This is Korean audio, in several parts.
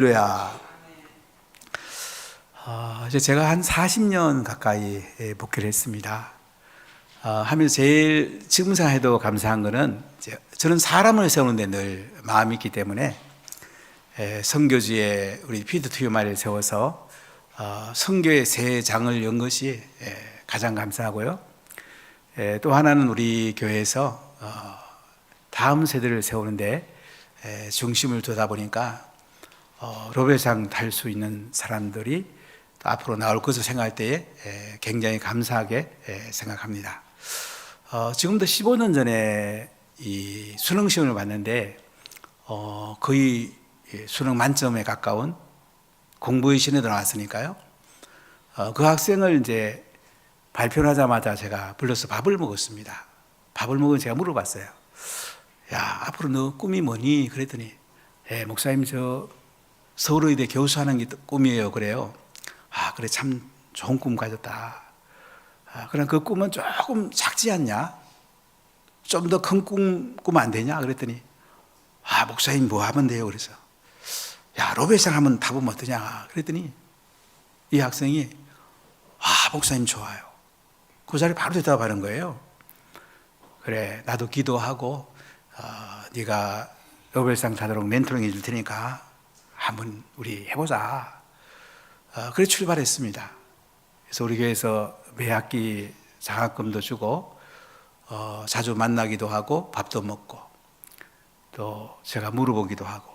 할렐루야. 이제 제가 한 40년 가까이 목회를 했습니다. 하면서 제일 지금 생각해도 감사한 거는 저는 사람을 세우는 데 늘 마음이 있기 때문에 선교지에 우리 피트 투유마를 세워서 선교의 새 장을 연 것이 가장 감사하고요. 또 하나는 우리 교회에서 다음 세대를 세우는데 중심을 두다 보니까 로벨상 탈 수 있는 사람들이 또 앞으로 나올 것을 생각할 때에 굉장히 감사하게 생각합니다. 지금도 15년 전에 이 수능 시험을 봤는데 거의 수능 만점에 가까운 공부의 신에도 나왔으니까요. 그 학생을 이제 발표를 하자마자 제가 불러서 밥을 먹었습니다. 밥을 먹은 제가 물어봤어요. 야, 앞으로 너 꿈이 뭐니? 그랬더니 목사님 저 서울의대 교수하는 게 꿈이에요. 그래요. 그래 참 좋은 꿈 가졌다. 그럼 그 꿈은 조금 작지 않냐? 좀 더 큰 꿈 꾸면 안 되냐? 그랬더니 목사님 뭐 하면 돼요? 그래서 야, 로벨상 한번 타보면 어떠냐? 그랬더니 이 학생이 목사님 좋아요. 그 자리에 바로 대답하는 거예요. 그래, 나도 기도하고 네가 로벨상 타도록 멘토링 해줄 테니까 한번 우리 해보자. 그래 출발했습니다. 그래서 우리 교회에서 매 학기 장학금도 주고 자주 만나기도 하고 밥도 먹고 또 제가 물어보기도 하고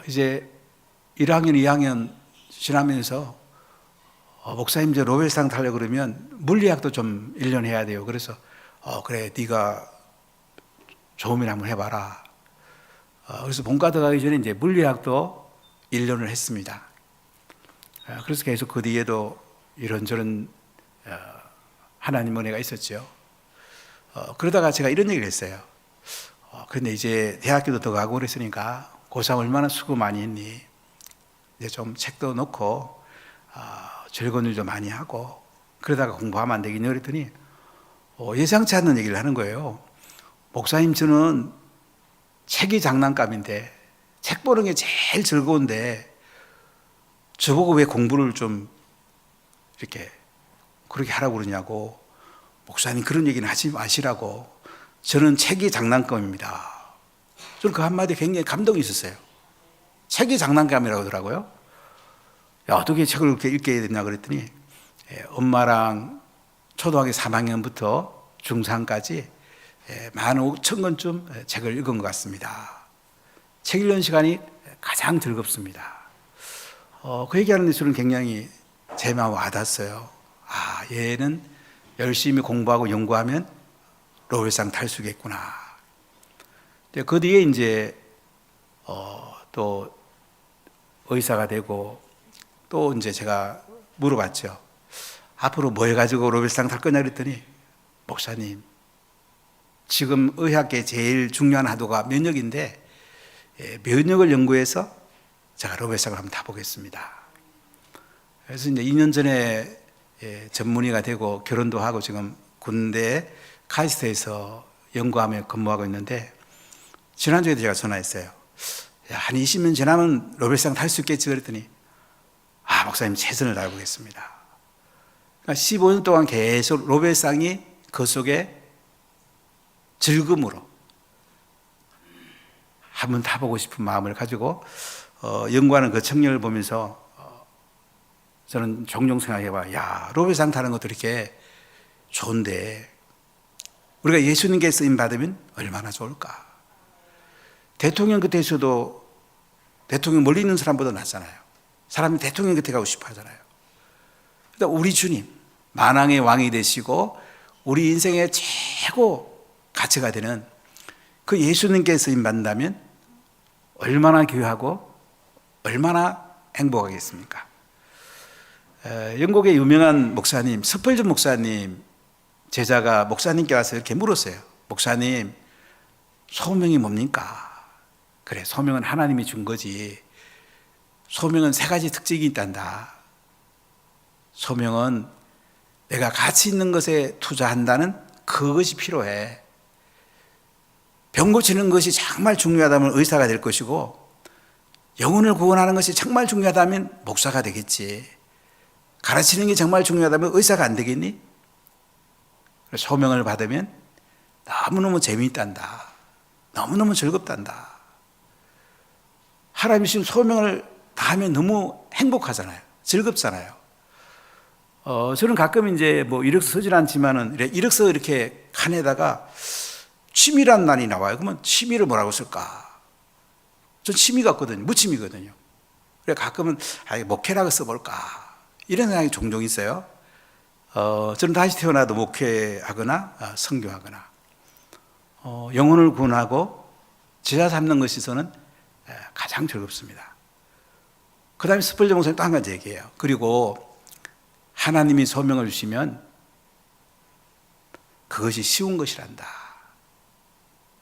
이제 1학년, 2학년 지나면서 목사님 저 로벨상 타려고 그러면 물리학도 좀 1년 해야 돼요. 그래서 그래 네가 좋으면 한번 해봐라. 그래서 본과 들어가기 전에 이제 물리학도 1년을 했습니다. 그래서 계속 그 뒤에도 이런저런 하나님 은혜가 있었죠. 그러다가 제가 이런 얘기를 했어요. 그런데 이제 대학교도 더 가고 그랬으니까 고3 얼마나 수고 많이 했니? 이제 좀 책도 놓고 즐거운 일도 많이 하고 그러다가 공부하면 안 되겠니? 그랬더니 예상치 않는 얘기를 하는 거예요. 목사님 저는 책이 장난감인데 책 보는 게 제일 즐거운데 저보고 왜 공부를 좀 이렇게 그렇게 하라고 그러냐고. 목사님 그런 얘기는 하지 마시라고. 저는 책이 장난감입니다. 저는 그 한마디에 굉장히 감동이 있었어요. 책이 장난감이라고 하더라고요. 야, 어떻게 책을 그렇게 읽게 됐냐 그랬더니 엄마랑 초등학교 3학년부터 중3까지 15,000권쯤 책을 읽은 것 같습니다. 책 읽는 시간이 가장 즐겁습니다. 그 얘기하는데 저는 굉장히 제 마음에 와닿았어요. 얘는 열심히 공부하고 연구하면 로벨상 탈 수 있겠구나. 그 뒤에 이제 또 의사가 되고 또 이제 제가 물어봤죠. 앞으로 뭘 가지고 로벨상 탈 거냐 그랬더니 목사님 지금 의학계 제일 중요한 하도가 면역인데 면역을 연구해서 제가 로벨상을 한번 타보겠습니다. 그래서 이제 2년 전에 전문의가 되고 결혼도 하고 지금 군대 카이스트에서 연구하며 근무하고 있는데 지난주에도 제가 전화했어요. 한 20년 지나면 로벨상 탈 수 있겠지 그랬더니 목사님 최선을 다해보겠습니다. 그러니까 15년 동안 계속 로벨상이 그 속에 즐거움으로 한번 타보고 싶은 마음을 가지고 연구하는 그 청년을 보면서 저는 종종 생각해봐. 로벨상 타는 것도 이렇게 좋은데 우리가 예수님께 쓰임 받으면 얼마나 좋을까. 대통령 곁에서도 대통령 멀리 있는 사람보다 낫잖아요. 사람이 대통령 곁에 가고 싶어 하잖아요. 그러니까 우리 주님 만왕의 왕이 되시고 우리 인생의 최고 가치가 되는 그 예수님께 쓰임 받는다면 얼마나 귀하고 얼마나 행복하겠습니까? 영국의 유명한 목사님 스펄전 목사님 제자가 목사님께 와서 이렇게 물었어요. 목사님 소명이 뭡니까? 그래, 소명은 하나님이 준 거지. 소명은 3가지 특징이 있단다. 소명은 내가 가치 있는 것에 투자한다는 그것이 필요해. 병 고치는 것이 정말 중요하다면 의사가 될 것이고 영혼을 구원하는 것이 정말 중요하다면 목사가 되겠지. 가르치는 게 정말 중요하다면 의사가 안 되겠니? 소명을 받으면 너무너무 재미있단다. 너무너무 즐겁단다. 하나님이 주신 소명을 다하면 너무 행복하잖아요. 즐겁잖아요. 저는 가끔 이제 뭐 이력서 쓰질 않지만은 이력서 이렇게 칸에다가 취미란 날이 나와요. 그러면 취미를 뭐라고 쓸까? 전 취미 같거든요. 무취미거든요. 그래 가끔은 목회라고 써볼까? 이런 생각이 종종 있어요. 저는 다시 태어나도 목회하거나 선교하거나 영혼을 구원하고 제자 삼는 것이 저는 가장 즐겁습니다. 그 다음에 스펄전 목사님 또 한 가지 얘기해요. 그리고 하나님이 소명을 주시면 그것이 쉬운 것이란다.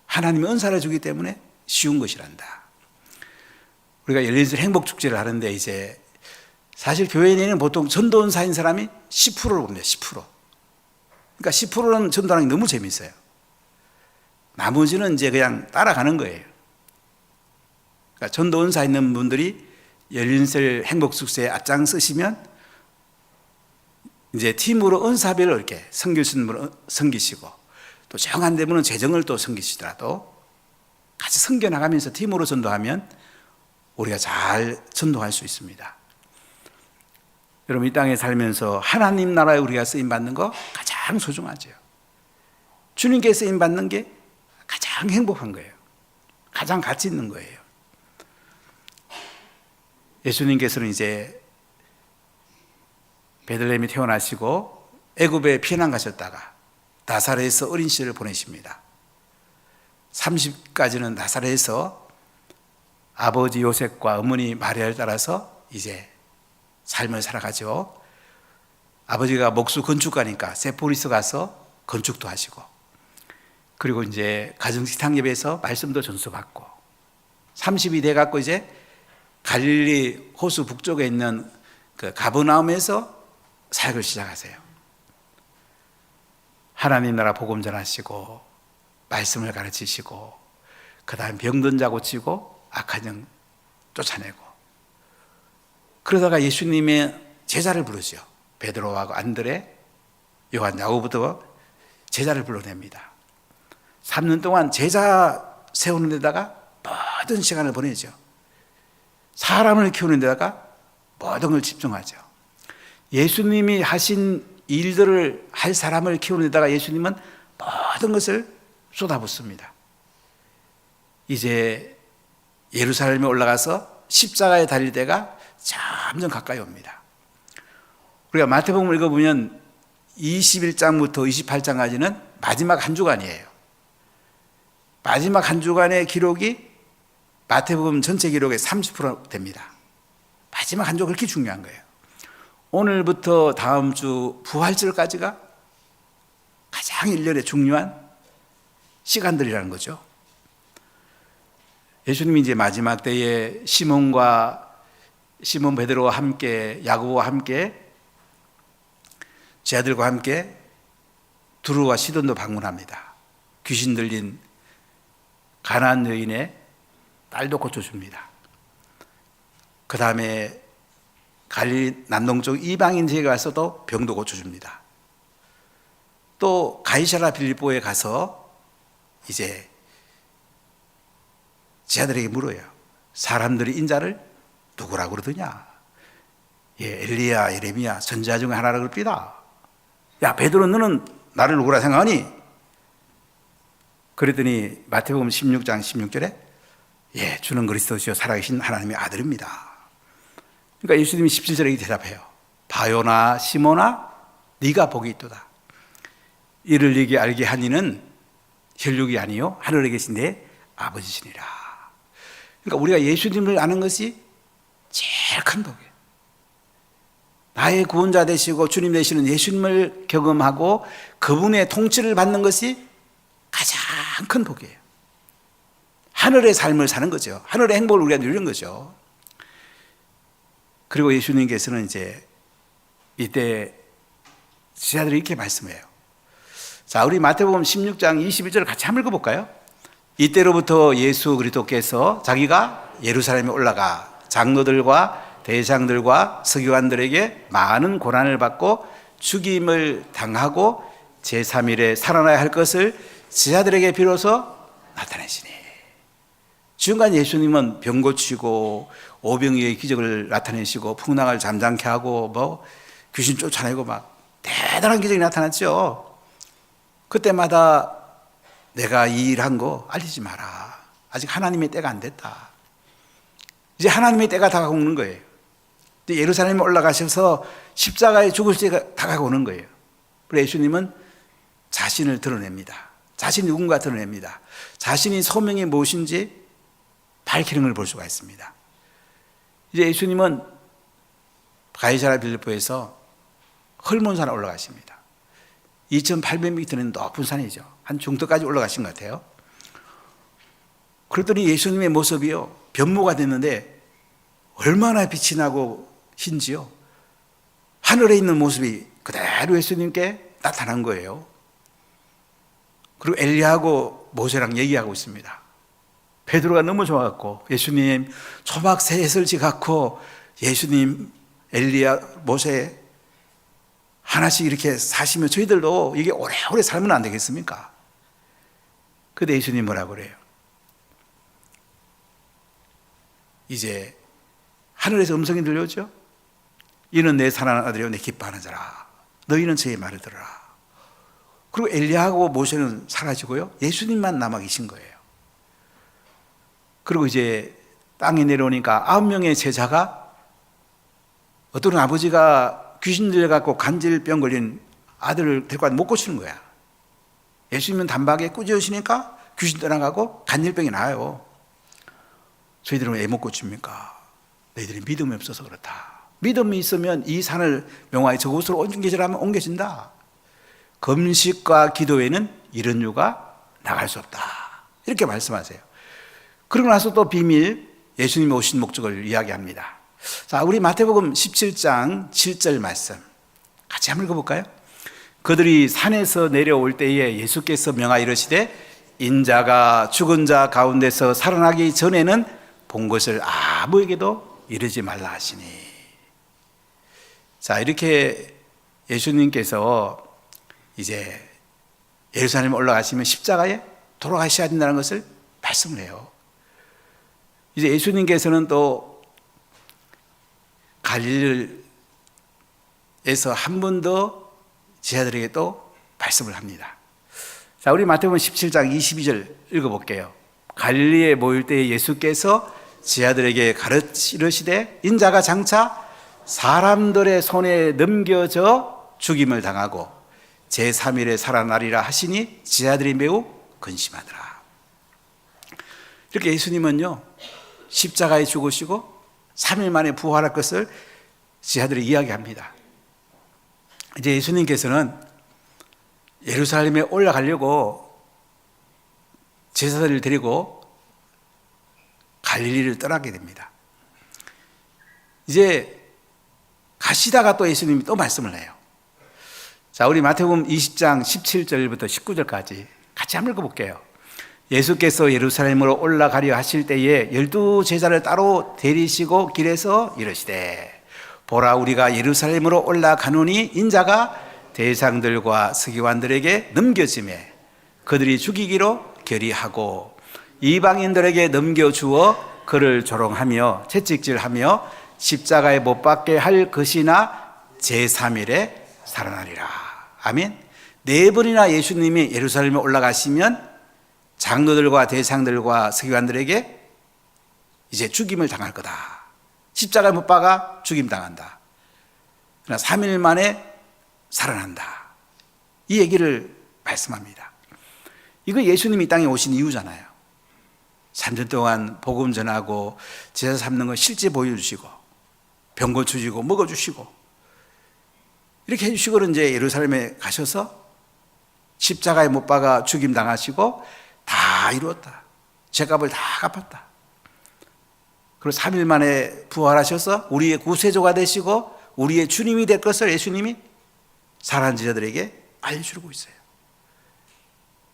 하나님이 은사를 주기 때문에 쉬운 것이란다. 우리가 열린술 행복축제를 하는데 이제 사실 교회 내에는 보통 전도원사인 사람이 10%를 봅니다. 10%. 그러니까 10%는 전도하는 게 너무 재밌어요. 나머지는 이제 그냥 따라가는 거예요. 그러니까 전도원사 있는 분들이 열린설 행복축제에 앞장서시면 이제 팀으로 은사별로 이렇게 섬기시는 분을 섬기시고 또 정한 되면은 재정을 또 섬기시더라도 같이 섬겨 나가면서 팀으로 전도하면 우리가 잘 전도할 수 있습니다. 여러분 이 땅에 살면서 하나님 나라에 우리가 쓰임 받는 거 가장 소중하죠. 주님께 쓰임 받는 게 가장 행복한 거예요. 가장 가치 있는 거예요. 예수님께서는 이제 베들레헴에 태어나시고 애굽에 피난 가셨다가 나사렛에서 어린 시절을 보내십니다. 30까지는 나사렛에서 아버지 요셉과 어머니 마리아를 따라서 이제 삶을 살아가죠. 아버지가 목수 건축가니까 세포리스 가서 건축도 하시고 그리고 이제 가정식탁 예배에서 말씀도 전수받고 30이 돼 갖고 이제 갈릴리 호수 북쪽에 있는 그 가버나움에서 사역을 시작하세요. 하나님 나라 복음 전하시고 말씀을 가르치시고 그 다음 병든 자 고치고 악한 영 쫓아내고 그러다가 예수님의 제자를 부르죠. 베드로하고 안드레, 요한, 야고보부터 제자를 불러냅니다. 3년 동안 제자 세우는 데다가 모든 시간을 보내죠. 사람을 키우는 데다가 모든 걸 집중하죠. 예수님이 하신 일들을 할 사람을 키우는 데다가 예수님은 모든 것을 쏟아붓습니다. 이제 예루살렘에 올라가서 십자가에 달릴 때가 점점 가까이 옵니다. 우리가 마태복음 읽어보면 21장부터 28장까지는 마지막 한 주간이에요. 마지막 한 주간의 기록이 마태복음 전체 기록의 30% 됩니다. 마지막 한 주가 그렇게 중요한 거예요. 오늘부터 다음 주 부활절까지가 가장 1년에 중요한 시간들이라는 거죠. 예수님이 이제 마지막 때에 시몬 베드로와 함께 야고보와 함께 제 아들과 함께 두루와 시돈도 방문합니다. 귀신 들린 가나안 여인의 딸도 고쳐줍니다. 그 다음에 갈릴리 남동쪽 이방인 지역에 가서도 병도 고쳐줍니다. 또 가이사랴 빌립보에 가서 이제 제 아들에게 물어요. 사람들이 인자를 누구라고 그러더냐? 엘리야, 예레미야 선지자 중에 하나라고 그럽니다. 야 베드로 너는 나를 누구라 생각하니? 그랬더니 마태복음 16장 16절에 주는 그리스도시요 살아계신 하나님의 아들입니다. 그러니까 예수님이 17절에 대답해요. 바요나 시몬아 네가 복이 있도다. 이를 네게 알게 한 이는 혈육이 아니요 하늘에 계신 내 아버지시니라. 그러니까 우리가 예수님을 아는 것이 제일 큰 복이에요. 나의 구원자 되시고 주님 되시는 예수님을 경험하고 그분의 통치를 받는 것이 가장 큰 복이에요. 하늘의 삶을 사는 거죠. 하늘의 행복을 우리가 누리는 거죠. 그리고 예수님께서는 이제 이때 제자들이 이렇게 말씀해요. 자, 우리 마태복음 16장 21절 같이 한번 읽어볼까요? 이때로부터 예수 그리스도께서 자기가 예루살렘에 올라가 장로들과 대장들과 서기관들에게 많은 고난을 받고 죽임을 당하고 제3일에 살아나야 할 것을 제자들에게 비로소 나타내시니. 지금까지 예수님은 병 고치고 오병이의 기적을 나타내시고 풍랑을 잠잠케 하고 뭐 귀신 쫓아내고 막 대단한 기적이 나타났죠. 그때마다 내가 이 일한 거 알리지 마라. 아직 하나님의 때가 안 됐다. 이제 하나님의 때가 다가오고 오는 거예요. 예루살렘에 올라가셔서 십자가에 죽을 때가 다가오고 오는 거예요. 그래서 예수님은 자신을 드러냅니다. 자신이 누군가 드러냅니다. 자신이 소명이 무엇인지 밝히는 걸 볼 수가 있습니다. 이제 예수님은 가이사랴 빌립보에서 헐몬산에 올라가십니다. 2800m는 높은 산이죠. 한 중턱까지 올라가신 것 같아요. 그랬더니 예수님의 모습이요, 변모가 됐는데 얼마나 빛이 나고 흰지요. 하늘에 있는 모습이 그대로 예수님께 나타난 거예요. 그리고 엘리야하고 모세랑 얘기하고 있습니다. 베드로가 너무 좋아갖고 예수님 초막 셋을 지갖고 예수님 엘리야 모세 하나씩 이렇게 사시면 저희들도 이게 오래오래 살면 안 되겠습니까? 근데 예수님 뭐라고 그래요? 이제 하늘에서 음성이 들려오죠. 이는 내 사랑하는 아들이요 내 기뻐하는 자라. 너희는 저의 말을 들어라. 그리고 엘리야하고 모세는 사라지고요, 예수님만 남아 계신 거예요. 그리고 이제 땅에 내려오니까 9명의 제자가, 어떤 아버지가 귀신 들려갖고 간질병 걸린 아들을 데리고 와서 못 고치는 거야. 예수님은 단박에 꾸짖으시니까 귀신 떠나가고 간질병이 나아요. 저희들은 왜 못 고칩니까? 너희들이 믿음이 없어서 그렇다. 믿음이 있으면 이 산을 명화에 저곳으로 옮겨지라면 옮겨진다. 금식과 기도에는 이런 이유가 나갈 수 없다. 이렇게 말씀하세요. 그러고 나서 또 비밀, 예수님이 오신 목적을 이야기합니다. 자, 우리 마태복음 17장 7절 말씀 같이 한번 읽어볼까요? 그들이 산에서 내려올 때에 예수께서 명하여 이르시되 인자가 죽은 자 가운데서 살아나기 전에는 본 것을 아무에게도 이르지 말라 하시니. 자, 이렇게 예수님께서 이제 예루살렘에 올라가시면 십자가에 돌아가셔야 된다는 것을 말씀을 해요. 이제 예수님께서는 또 갈릴리에서 한 번 더 제자들에게 또 말씀을 합니다. 자, 우리 마태복음 17장 22절 읽어볼게요. 갈릴리에 모일 때에 예수께서 제자들에게 가르치시되 인자가 장차 사람들의 손에 넘겨져 죽임을 당하고 제3일에 살아나리라 하시니 제자들이 매우 근심하더라. 이렇게 예수님은요, 십자가에 죽으시고 3일 만에 부활할 것을 제자들이 이야기합니다. 이제 예수님께서는 예루살렘에 올라가려고 제자들을 데리고 갈릴리를 떠나게 됩니다. 이제 가시다가 또 예수님이 또 말씀을 해요. 자, 우리 마태복음 20장 17절부터 19절까지 같이 한번 읽어볼게요. 예수께서 예루살렘으로 올라가려 하실 때에 12 제자를 따로 데리시고 길에서 이르시되 보라 우리가 예루살렘으로 올라가노니 인자가 대장들과 서기관들에게 넘겨지매 그들이 죽이기로 결의하고 이방인들에게 넘겨주어 그를 조롱하며 채찍질하며 십자가에 못 박게 할 것이나 제3일에 살아나리라. 아멘. 4번이나 예수님이 예루살렘에 올라가시면 장로들과 대장들과 서기관들에게 이제 죽임을 당할 거다. 십자가에 못 박아 죽임 당한다. 그러나 3일 만에 살아난다. 이 얘기를 말씀합니다. 이거 예수님이 이 땅에 오신 이유잖아요. 3년 동안 복음 전하고 제자 삼는 거 실제 보여주시고 병 고쳐주시고 먹어주시고 이렇게 해주시고는 이제 예루살렘에 가셔서 십자가에 못 박아 죽임 당하시고 다 이루었다. 죄값을 다 갚았다. 그리고 3일 만에 부활하셔서 우리의 구세주가 되시고 우리의 주님이 될 것을 예수님이 사랑하는 제자들에게 알려주고 있어요.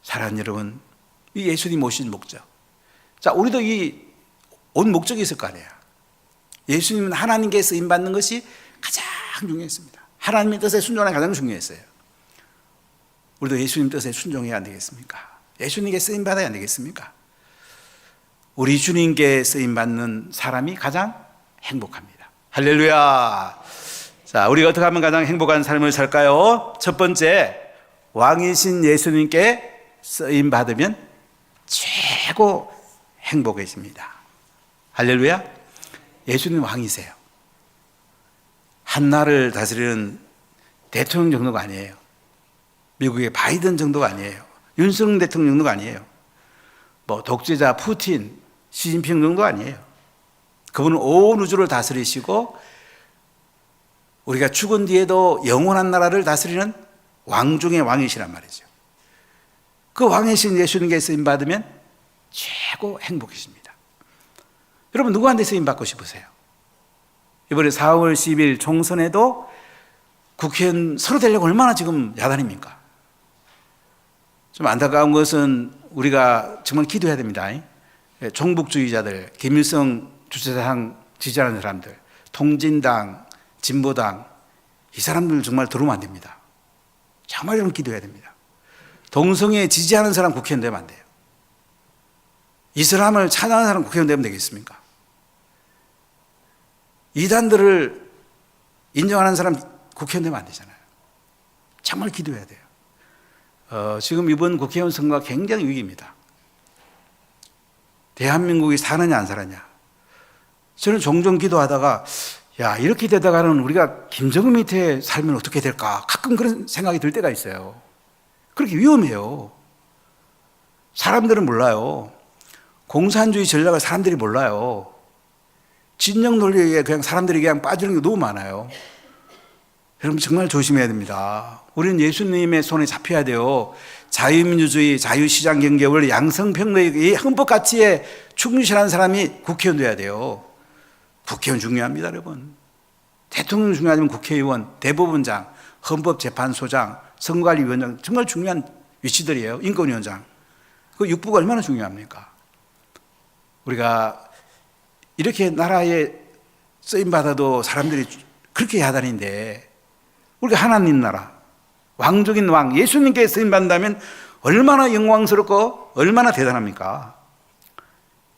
사랑하는 여러분, 이 예수님 오신 목적. 자, 우리도 이 온 목적이 있을 거 아니에요. 예수님은 하나님께 쓰임받는 것이 가장 중요했습니다. 하나님의 뜻에 순종하는 게 가장 중요했어요. 우리도 예수님 뜻에 순종해야 안 되겠습니까? 예수님께 쓰임받아야 안 되겠습니까? 우리 주님께 쓰임받는 사람이 가장 행복합니다. 할렐루야. 자, 우리가 어떻게 하면 가장 행복한 삶을 살까요? 첫 번째, 왕이신 예수님께 쓰임받으면 최고 행복해집니다. 할렐루야. 예수님 왕이세요. 한 나라를 다스리는 대통령 정도가 아니에요. 미국의 바이든 정도가 아니에요. 윤석열 대통령 정도가 아니에요. 뭐 독재자 푸틴, 시진핑 정도 아니에요. 그분은 온 우주를 다스리시고 우리가 죽은 뒤에도 영원한 나라를 다스리는 왕 중의 왕이시란 말이죠. 그 왕이신 예수님께 쓰임받으면 최고 행복해집니다. 여러분 누구한테 쓰임받고 싶으세요? 이번에 4월 10일 총선에도 국회의원 서로 되려고 얼마나 지금 야단입니까? 좀 안타까운 것은 우리가 정말 기도해야 됩니다. 종북주의자들, 김일성 주체장 지지하는 사람들, 통진당, 진보당, 이 사람들 정말 들어오면 안 됩니다. 정말 여러분 기도해야 됩니다. 동성애 지지하는 사람 국회의원 되면 안 돼요. 이슬람을 찬양하는 사람 국회의원 되면 되겠습니까? 이단들을 인정하는 사람 국회의원 되면 안 되잖아요. 정말 기도해야 돼요. 지금 이번 국회의원 선거가 굉장히 위기입니다. 대한민국이 사느냐 안 사느냐. 저는 종종 기도하다가 야 이렇게 되다가는 우리가 김정은 밑에 살면 어떻게 될까 가끔 그런 생각이 들 때가 있어요. 그렇게 위험해요. 사람들은 몰라요. 공산주의 전략을 사람들이 몰라요. 진영 논리에 그냥 사람들이 그냥 빠지는 게 너무 많아요. 여러분 정말 조심해야 됩니다. 우리는 예수님의 손에 잡혀야 돼요. 자유민주주의, 자유시장 경제, 원래 양성평등의 이 헌법 가치에 충실한 사람이 국회의원 돼야 돼요. 국회의원 중요합니다, 여러분. 대통령 중요하지만 국회의원, 대법원장, 헌법재판소장, 선거관리위원장 정말 중요한 위치들이에요. 인권위원장. 그 육부가 얼마나 중요합니까? 우리가 이렇게 나라에 쓰임받아도 사람들이 그렇게 야단인데 우리가 하나님 나라, 왕족인 왕, 예수님께 쓰임받는다면 얼마나 영광스럽고 얼마나 대단합니까?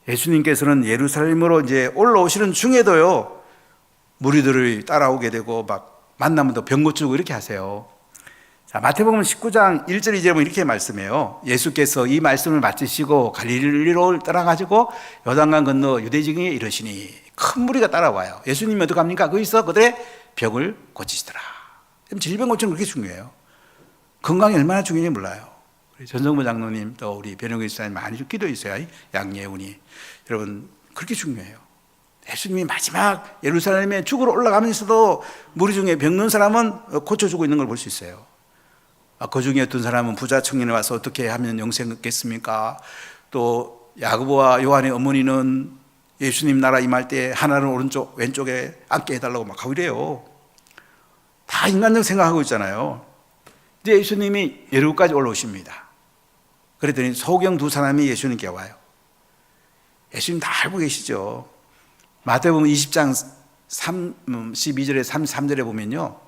예수님께서는 예루살렘으로 이제 올라오시는 중에도요, 무리들을 따라오게 되고 막 만나면 또 병 고치고 이렇게 하세요. 자, 마태복음 19장 1절 2절에 보면 이렇게 말씀해요. 예수께서 이 말씀을 마치시고 갈릴리로 떠나가지고 요단강 건너 유대지경에 이르시니 큰 무리가 따라와요. 예수님이 어떻게 합니까? 거기서 그들의 병을 고치시더라. 질병 고치는 그렇게 중요해요. 건강이 얼마나 중요한지 몰라요. 우리 전성무 장로님 또 우리 변영근 집사님 많이 좀 기도해 주세요. 양예훈이. 여러분 그렇게 중요해요. 예수님이 마지막 예루살렘에 죽으러 올라가면서도 무리 중에 병든 사람은 고쳐주고 있는 걸 볼 수 있어요. 그 중에 어떤 사람은 부자 청년에 와서 어떻게 하면 영생 얻겠습니까? 또 야고보와 요한의 어머니는 예수님 나라 임할 때 하나는 오른쪽 왼쪽에 앉게 해달라고 막 하고 이래요. 다 인간적 생각하고 있잖아요. 이제 예수님이 예루까지 올라오십니다. 그랬더니 소경 두 사람이 예수님께 와요. 예수님 다 알고 계시죠. 마태복음 20장 12절에 33절에 보면요,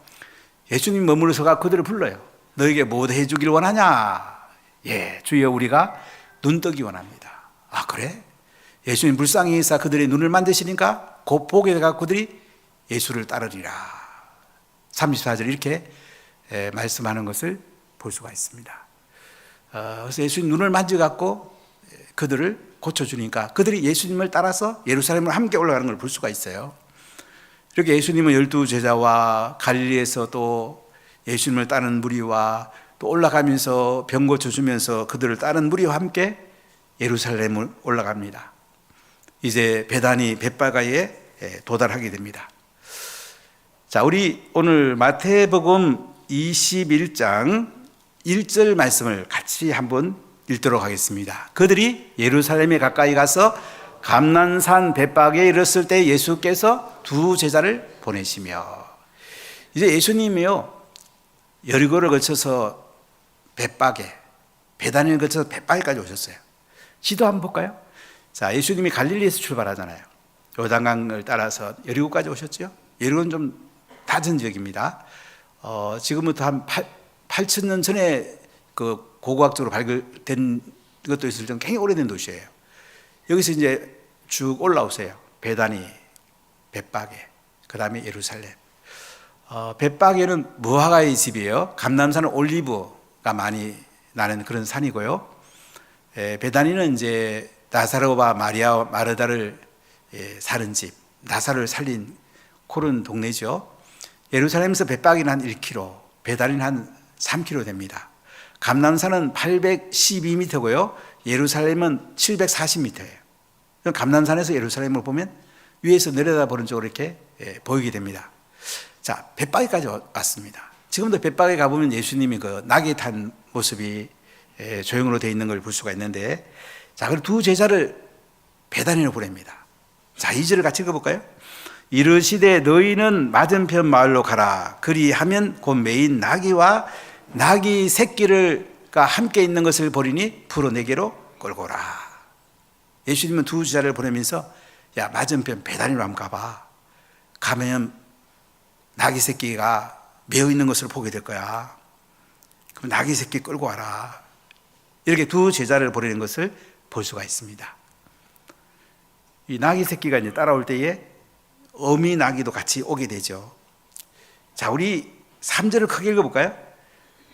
예수님 머물러서가 그들을 불러요. 너에게 뭐 해주길 원하냐? 예, 주여 우리가 눈뜨기 원합니다. 아 그래? 예수님 불쌍히 여기사 그들의 눈을 만드시니까 곧 보게 되가 그들이 예수를 따르리라. 34절 이렇게 말씀하는 것을 볼 수가 있습니다. 그래서 예수님 눈을 만져갖고 그들을 고쳐주니까 그들이 예수님을 따라서 예루살렘으로 함께 올라가는 걸 볼 수가 있어요. 이렇게 예수님은 12제자와 갈릴리에서 또 예수님을 따르는 무리와 또 올라가면서 병 고쳐주면서 그들을 따르는 무리와 함께 예루살렘을 올라갑니다. 이제 베다니 벳바가에 도달하게 됩니다. 자, 우리 오늘 마태복음 21장 1절 말씀을 같이 한번 읽도록 하겠습니다. 그들이 예루살렘에 가까이 가서 감난산 벳바게에 이르렀을 때 예수께서 두 제자를 보내시며, 이제 예수님이요 여리고를 거쳐서 벳바게, 베다니를 거쳐서 벳바게까지 오셨어요. 지도 한번 볼까요? 자, 예수님이 갈릴리에서 출발하잖아요. 요단강을 따라서 여리고까지 오셨죠. 여리고는 좀 낮은 지역입니다. 지금부터 한 8,000년 전에 그 고고학적으로 발굴된 것도 있을 정도 굉장히 오래된 도시예요. 여기서 이제 쭉 올라오세요. 베다니, 벳바게, 그 다음에 예루살렘. 벳바게는 무화과의 집이에요. 감람산은 올리브가 많이 나는 그런 산이고요. 베다니는 이제 나사로와 마리아와 마르다를 사는 집, 나사로를 살린 그런 동네죠. 예루살렘에서 벳바게는 한 1km, 베다니는 한 3km 됩니다. 감람산은 812m고요. 예루살렘은 740m예요. 감람산에서 예루살렘을 보면 위에서 내려다보는 쪽으로 이렇게 보이게 됩니다. 자, 벳바게까지 왔습니다. 지금도 벳바게 가보면 예수님이 그 낙에 탄 모습이 조형으로 되어 있는 걸 볼 수가 있는데, 자, 그리고 두 제자를 베다니로 보냅니다. 자, 2절을 같이 읽어볼까요? 이르시되 너희는 맞은편 마을로 가라. 그리하면 곧 메인 나귀와 나귀 새끼를 함께 있는 것을 보리니 풀어 내게로 끌고 오라. 예수님은 두 제자를 보내면서 야, 맞은편 베다니로 한번 가봐. 가면 나귀 새끼가 메어 있는 것을 보게 될 거야. 그럼 나귀 새끼 끌고 와라. 이렇게 두 제자를 보내는 것을 볼 수가 있습니다. 이 나귀 새끼가 이제 따라올 때에 어미 나귀도 같이 오게 되죠. 자, 우리 3절을 크게 읽어볼까요?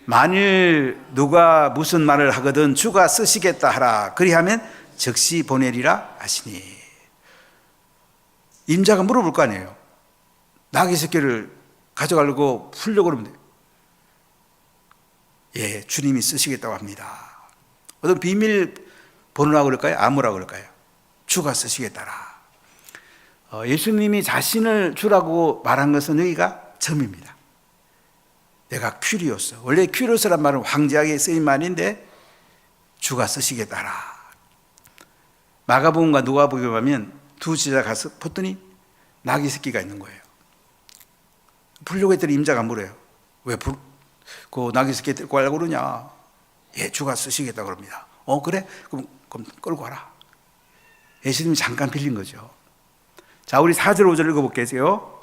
만일 누가 무슨 말을 하거든 주가 쓰시겠다 하라. 그리하면 즉시 보내리라 하시니. 임자가 물어볼 거 아니에요. 나귀 새끼를 가져가려고 풀려고 그러면 돼요. 예, 주님이 쓰시겠다고 합니다. 어떤 비밀 번호라고 그럴까요? 암호라고 그럴까요? 주가 쓰시겠다라. 예수님이 자신을 주라고 말한 것은 여기가 점입니다. 내가 큐리오스. 원래 큐리오스란 말은 황제에게 쓰인 말인데 주가 쓰시겠다라. 마가복음과 누가복음에 가면 두 제자 가서 봤더니 나귀 새끼가 있는 거예요. 부르려고 했더니 임자가 물어요. 왜 그 나귀 새끼 데리고 가려고 그러냐? 예, 주가 쓰시겠다 그럽니다. 그래? 그럼 끌고 와라. 예수님이 잠깐 빌린 거죠. 자, 우리 4절 5절 읽어볼게요.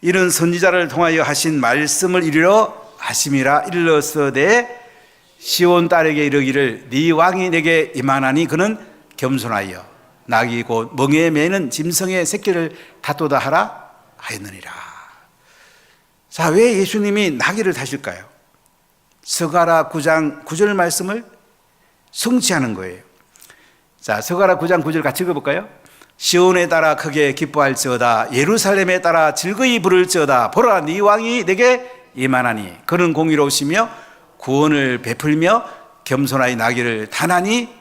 이런 선지자를 통하여 하신 말씀을 이루려 하심이라. 일러서되 시온 딸에게 이르기를 네 왕이 내게 임하나니 그는 겸손하여 나귀 곧 멍에에 매는 짐승의 새끼를 다투다 하라 하였느니라. 자, 왜 예수님이 나귀를 타실까요? 서가라 9장 9절 말씀을 성취하는 거예요. 자, 서가라 9장 9절 같이 읽어볼까요? 시온에 따라 크게 기뻐할지어다. 예루살렘에 따라 즐거이 부를지어다. 보라, 네 왕이 내게 임하나니 그는 공의로우시며 구원을 베풀며 겸손하여 나귀를 타나니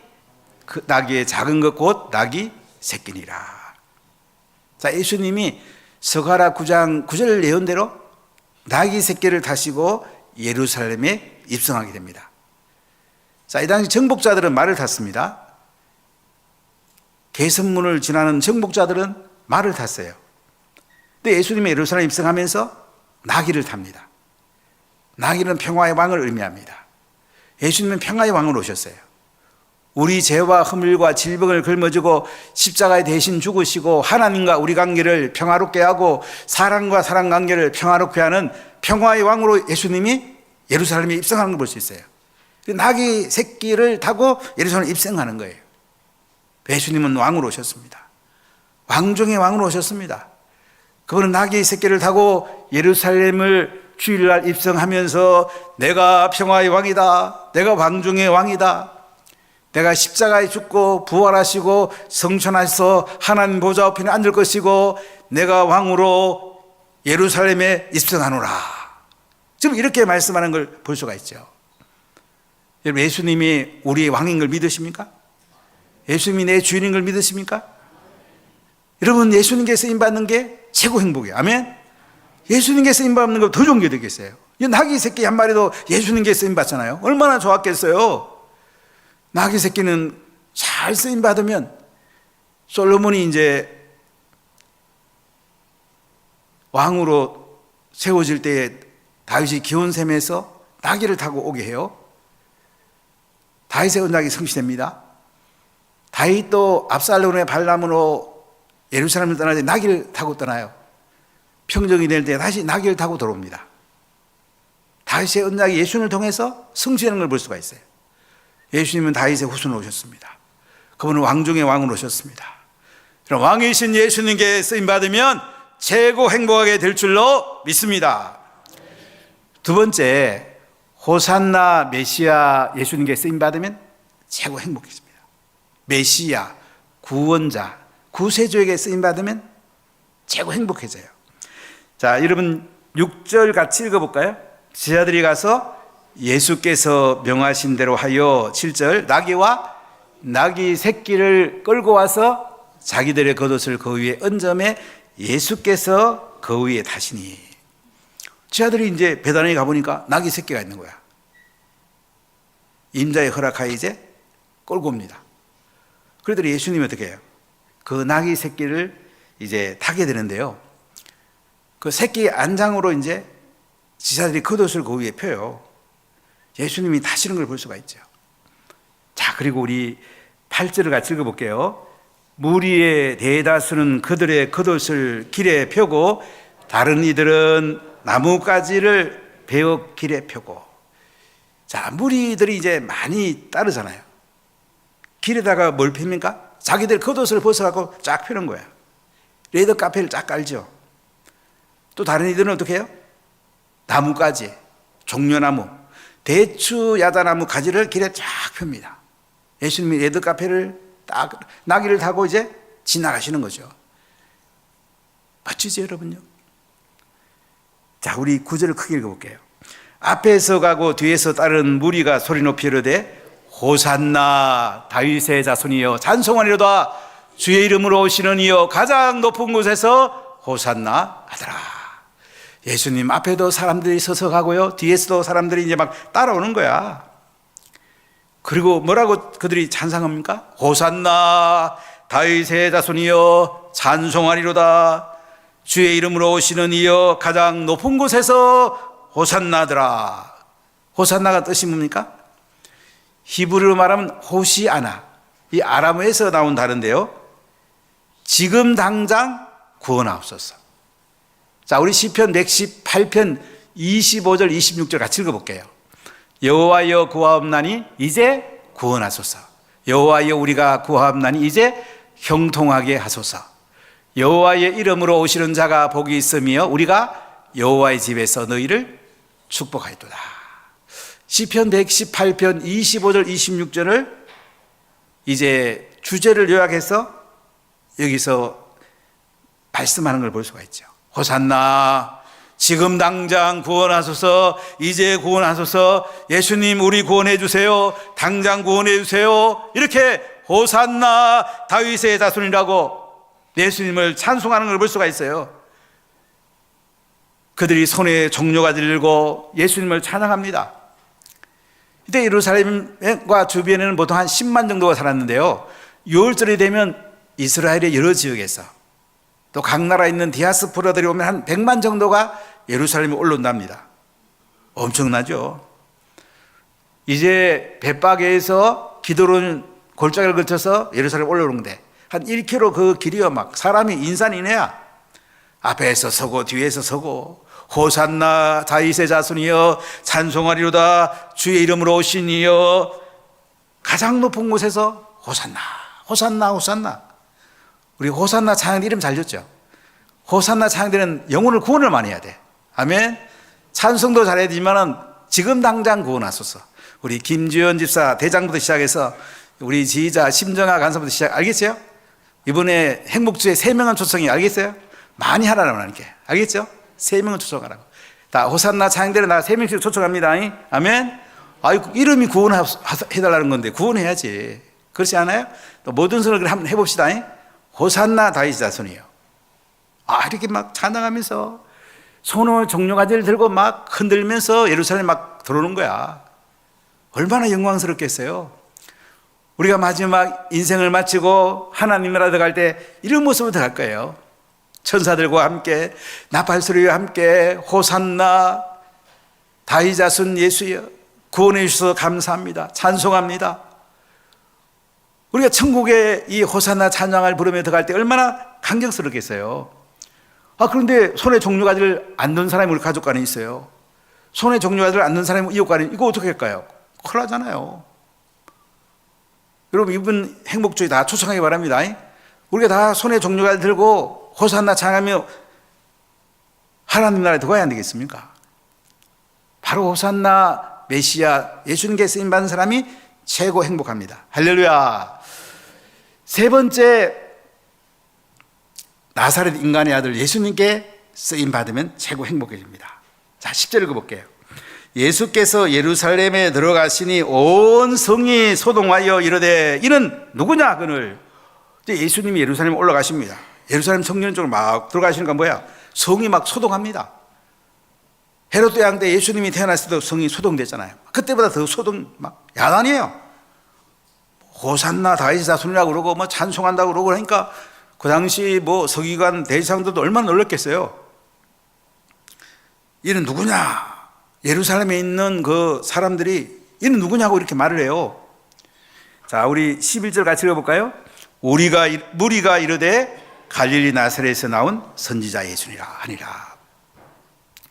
그 나귀의 작은 것 곧 나귀 새끼니라. 자, 예수님이 서가라 9장 9절 예언대로 나귀 새끼를 타시고 예루살렘에 입성하게 됩니다. 자, 이 당시 정복자들은 말을 탔습니다. 개선문을 지나는 정복자들은 말을 탔어요. 근데 예수님이 예루살렘에 입성하면서 나귀를 탑니다. 나귀는 평화의 왕을 의미합니다. 예수님은 평화의 왕으로 오셨어요. 우리 죄와 허물과 질병을 짊어지고 십자가에 대신 죽으시고 하나님과 우리 관계를 평화롭게 하고 사람과 사람 관계를 평화롭게 하는 평화의 왕으로 예수님이 예루살렘에 입성하는 걸 볼 수 있어요. 나귀 새끼를 타고 예루살렘에 입성하는 거예요. 예수님은 왕으로 오셨습니다. 왕 중의 왕으로 오셨습니다. 그분은 나귀 새끼를 타고 예루살렘을 주일날 입성하면서 내가 평화의 왕이다. 내가 왕 중의 왕이다. 내가 십자가에 죽고 부활하시고 성천하셔서 하나님 보좌 앞에 앉을 것이고 내가 왕으로 예루살렘에 입성하노라. 지금 이렇게 말씀하는 걸 볼 수가 있죠. 여러분, 예수님이 우리의 왕인 걸 믿으십니까? 예수님이 내 주인인 걸 믿으십니까? 여러분, 예수님께 쓰임받는 게 최고 행복이에요. 아멘? 예수님께 쓰임받는 거 더 좋은 게 되겠어요. 이 나귀 새끼 한 마리도 예수님께 쓰임받잖아요. 얼마나 좋았겠어요. 나귀 새끼는 잘 쓰임받으면 솔로몬이 이제 왕으로 세워질 때에 다윗이 기온샘에서 나귀를 타고 오게 해요. 다윗의 언약이 성취됩니다. 다윗도 압살롬의 반람으로 예루살렘을 떠날 때 나귀를 타고 떠나요. 평정이 될 때 다시 나귀를 타고 돌아옵니다. 다윗의 언약이 예수님을 통해서 성취하는 걸 볼 수가 있어요. 예수님은 다윗의 후손으로 오셨습니다. 그분은 왕 중의 왕으로 오셨습니다. 그럼 왕이신 예수님께 쓰임받으면 최고 행복하게 될 줄로 믿습니다. 두 번째, 호산나 메시아 예수님께 쓰임받으면 최고 행복해집니다. 메시아, 구원자, 구세주에게 쓰임받으면 최고 행복해져요. 자, 여러분 6절 같이 읽어볼까요? 제자들이 가서 예수께서 명하신 대로 하여 7절 나귀와 나귀 새끼를 끌고 와서 자기들의 겉옷을 그 위에 얹음에 예수께서 그 위에 타시니. 제자들이 이제 베다니에 가보니까 나귀 새끼가 있는 거야. 임자의 허락하에 이제 끌고 옵니다. 그러더니 예수님이 어떻게 해요? 그 나귀 새끼를 이제 타게 되는데요. 그 새끼 안장으로 이제 지사들이 겉옷을 그 위에 펴요. 예수님이 타시는 걸 볼 수가 있죠. 자, 그리고 우리 8절을 같이 읽어볼게요. 무리의 대다수는 그들의 겉옷을 길에 펴고 다른 이들은 나뭇가지를 베어 길에 펴고. 자, 무리들이 이제 많이 따르잖아요. 길에다가 뭘 핍니까? 자기들 겉옷을 벗어갖고 쫙 펴는 거야. 레더 카페를 쫙 깔죠. 또 다른 이들은 어떻게 해요? 나뭇가지, 종려나무, 대추 야자나무 가지를 길에 쫙 펴니다. 예수님이 레드 카페를 딱 나귀를 타고 이제 지나가시는 거죠. 멋지죠, 여러분요? 자, 우리 9절을 크게 읽어볼게요. 앞에서 가고 뒤에서 따른 무리가 소리 높이 이르되 호산나 다윗의 자손이여 찬송하리로다 주의 이름으로 오시는 이여 가장 높은 곳에서 호산나 하더라. 예수님 앞에도 사람들이 서서 가고요, 뒤에서도 사람들이 이제 막 따라오는 거야. 그리고 뭐라고 그들이 찬송합니까? 호산나 다윗의 자손이여 찬송하리로다 주의 이름으로 오시는 이여 가장 높은 곳에서 호산나더라. 호산나가 뜻이 뭡니까? 히브리로 말하면 호시아나, 이 아람어에서 나온 단어인데요, 지금 당장 구원하옵소서. 자, 우리 시편 118편 25절 26절 같이 읽어볼게요. 여호와여 구하옵나니 이제 구원하소서. 여호와여 우리가 구하옵나니 이제 형통하게 하소서. 여호와의 이름으로 오시는 자가 복이 있으며 우리가 여호와의 집에서 너희를 축복하였도다. 시편 118편 25절 26절을 이제 주제를 요약해서 여기서 말씀하는 걸 볼 수가 있죠. 호산나 지금 당장 구원하소서, 이제 구원하소서, 예수님 우리 구원해 주세요, 당장 구원해 주세요, 이렇게 호산나 다윗의 자손이라고 예수님을 찬송하는 걸 볼 수가 있어요. 그들이 손에 종려가지를 들고 예수님을 찬양합니다. 이때 예루살렘과 주변에는 보통 한 10만 정도가 살았는데요, 6월절이 되면 이스라엘의 여러 지역에서 또 각 나라에 있는 디아스포라들이 오면 한 100만 정도가 예루살렘에 올라온답니다. 엄청나죠. 이제 벳바게에서 기드론 골짜기를 거쳐서 예루살렘 올라오는데 한 1km 그 길이요, 막 사람이 인산이네야. 앞에서 서고 뒤에서 서고 호산나 다윗의 자손이여 찬송하리로다 주의 이름으로 오신 이여 가장 높은 곳에서 호산나 호산나 호산나. 우리 호산나 찬양대 이름 잘 줬죠. 호산나 찬양대는 영혼을 구원을 많이 해야 돼. 아멘. 찬송도 잘해야 되지만은 지금 당장 구원하소서. 우리 김주현 집사 대장부터 시작해서 우리 지휘자 심정아 간사부터 시작, 알겠어요? 이번에 행복주에 3명은 초청이, 알겠어요? 많이 하라고 하니까, 알겠죠? 3명은 초청하라고. 다 호산나 찬양대로 나 3명씩 초청합니다. 아멘. 아이, 이름이 구원해달라는 건데 구원해야지. 그렇지 않아요? 또 모든 선을 한번 해봅시다. 호산나 다윗의 자손이요. 아, 이렇게 막 찬양하면서 손을 종려가지를 들고 막 흔들면서 예루살렘 막 들어오는 거야. 얼마나 영광스럽겠어요. 우리가 마지막 인생을 마치고 하나님 나라 들어갈 때 이런 모습으로 들어갈 거예요. 천사들과 함께 나팔소리와 함께 호산나 다윗 자손 예수여 구원해 주셔서 감사합니다, 찬송합니다. 우리가 천국에 이 호산나 찬양을 부르며 들어갈 때 얼마나 감격스럽겠어요. 그런데 손에 종려가지를 안 든 사람이 우리 가족 안에 있어요. 손에 종려가지를 안 든 사람이 이웃 안에, 이거 어떻게 할까요? 큰일 나잖아요. 여러분, 이분 행복주의 다 초청하기 바랍니다. 우리가 다 손에 종려가지를 들고 호산나 찬양하며 하나님 나라에 들어가야 안 되겠습니까? 바로 호산나 메시아 예수님께 쓰임받은 사람이 최고 행복합니다. 할렐루야. 세 번째, 나사렛 인간의 아들 예수님께 쓰임받으면 최고 행복해집니다. 자, 10절 읽어볼게요. 예수께서 예루살렘에 들어가시니 온 성이 소동하여 이르되 이는 누구냐 그늘. 예수님이 예루살렘에 올라가십니다. 예루살렘 성전 쪽으로 막 들어가시니까 뭐야? 성이 막 소동합니다. 헤롯 왕 때 예수님이 태어났을 때도 성이 소동됐잖아요. 그때보다 더 소동 막 야단이에요. 호산나 다윗의 자손이라고 그러고 뭐 찬송한다고 그러고 그러니까 그 당시 뭐 서기관 대제사장들도 얼마나 놀랐겠어요. 이는 누구냐? 예루살렘에 있는 그 사람들이 이는 누구냐고 이렇게 말을 해요. 자, 우리 11절 같이 읽어볼까요? 무리가 이르되 갈릴리 나사렛에서 나온 선지자 예수니라 하니라.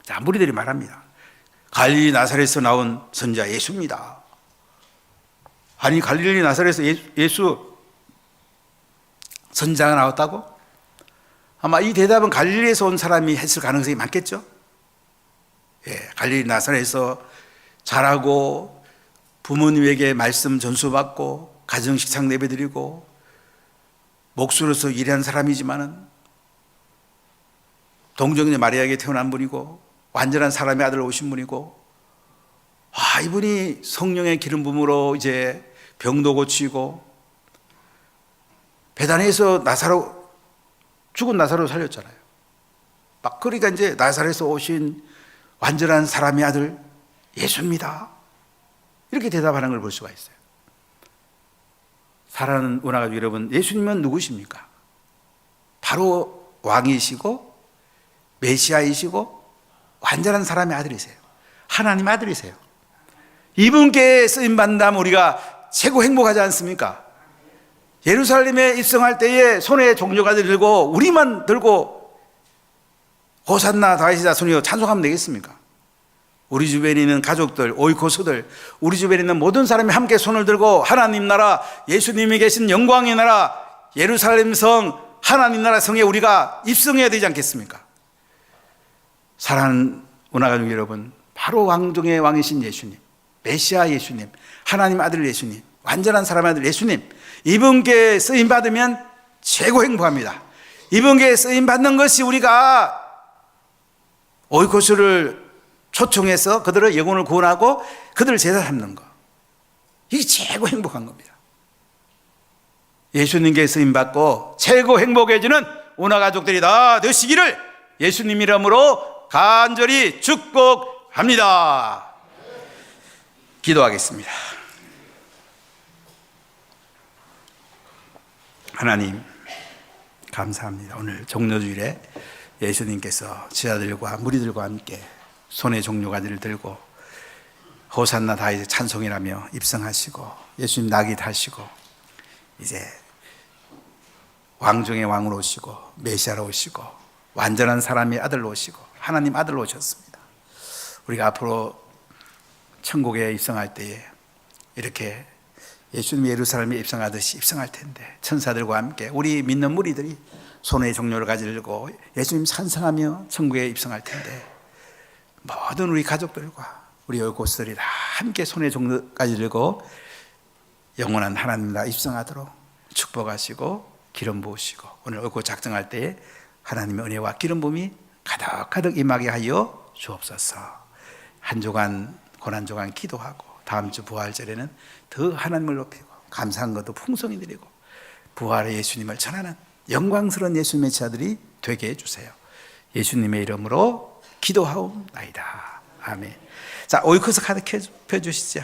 자, 무리들이 말합니다. 갈릴리 나사렛에서 나온 선지자 예수입니다. 아니, 갈릴리 나사렛에서 예수 선지자가 나왔다고? 아마 이 대답은 갈릴리에서 온 사람이 했을 가능성이 많겠죠? 예, 갈릴리 나사렛에서 자라고 부모님에게 말씀 전수받고 가정식상 예배드리고 목수로서 일한 사람이지만은 동정녀 마리아에게 태어난 분이고 완전한 사람의 아들 오신 분이고, 이분이 성령의 기름 부음으로 이제 병도 고치고 베다니에서 죽은 나사로 살렸잖아요. 막 그러니까 이제 나사렛에서 오신 완전한 사람의 아들 예수입니다. 이렇게 대답하는 걸 볼 수가 있어요. 사랑하는 운하가족 여러분, 예수님은 누구십니까? 바로 왕이시고 메시아이시고 완전한 사람의 아들이세요. 하나님 아들이세요. 이분께 쓰임받는다면 우리가 최고 행복하지 않습니까? 예루살렘에 입성할 때에 손에 종려가지를 들고 우리만 들고 호산나 다윗의 자손이여 찬송하면 되겠습니까? 우리 주변에 있는 가족들, 오이코스들, 우리 주변에 있는 모든 사람이 함께 손을 들고 하나님 나라, 예수님이 계신 영광의 나라, 예루살렘 성, 하나님 나라 성에 우리가 입성해야 되지 않겠습니까? 사랑하는 운하가족 여러분, 바로 왕중의 왕이신 예수님, 메시아 예수님, 하나님 아들 예수님, 완전한 사람의 아들 예수님, 이분께 쓰임받으면 최고 행복합니다. 이분께 쓰임받는 것이 우리가 오이코스를 초청해서 그들의 영혼을 구원하고 그들을 제자 삼는 것, 이게 최고 행복한 겁니다. 예수님께 쓰임받고 최고 행복해지는 운하가족들이 다 되시기를 예수님 이름으로 간절히 축복합니다. 기도하겠습니다. 하나님 감사합니다. 오늘 종려주일에 예수님께서 제자들과 무리들과 함께 손에 종려가지를 들고 호산나 다윗의 찬송이라며 입성하시고 예수님 낙이 타시고 이제 왕중의 왕으로 오시고 메시아로 오시고 완전한 사람의 아들로 오시고 하나님 아들로 오셨습니다. 우리가 앞으로 천국에 입성할 때에 이렇게 예수님이 예루살렘에 입성하듯이 입성할 텐데 천사들과 함께 우리 믿는 무리들이 손에 종려를 가지고 예수님 찬송하며 천국에 입성할 텐데 모든 우리 가족들과 우리 열고스들이 다 함께 손에 종려까지 들고 영원한 하나님 나라 입성하도록 축복하시고 기름 부으시고 오늘 얼굴 작정할 때에 하나님의 은혜와 기름 부음이 가득가득 임하게 하여 주옵소서. 한 주간 고난 주간 기도하고 다음 주 부활절에는 더 하나님을 높이고 감사한 것도 풍성히 드리고 부활의 예수님을 전하는 영광스러운 예수님의 자들이 되게 해주세요. 예수님의 이름으로 기도하옵나이다. 아멘. 자, 오이코스 카드 펴주시죠.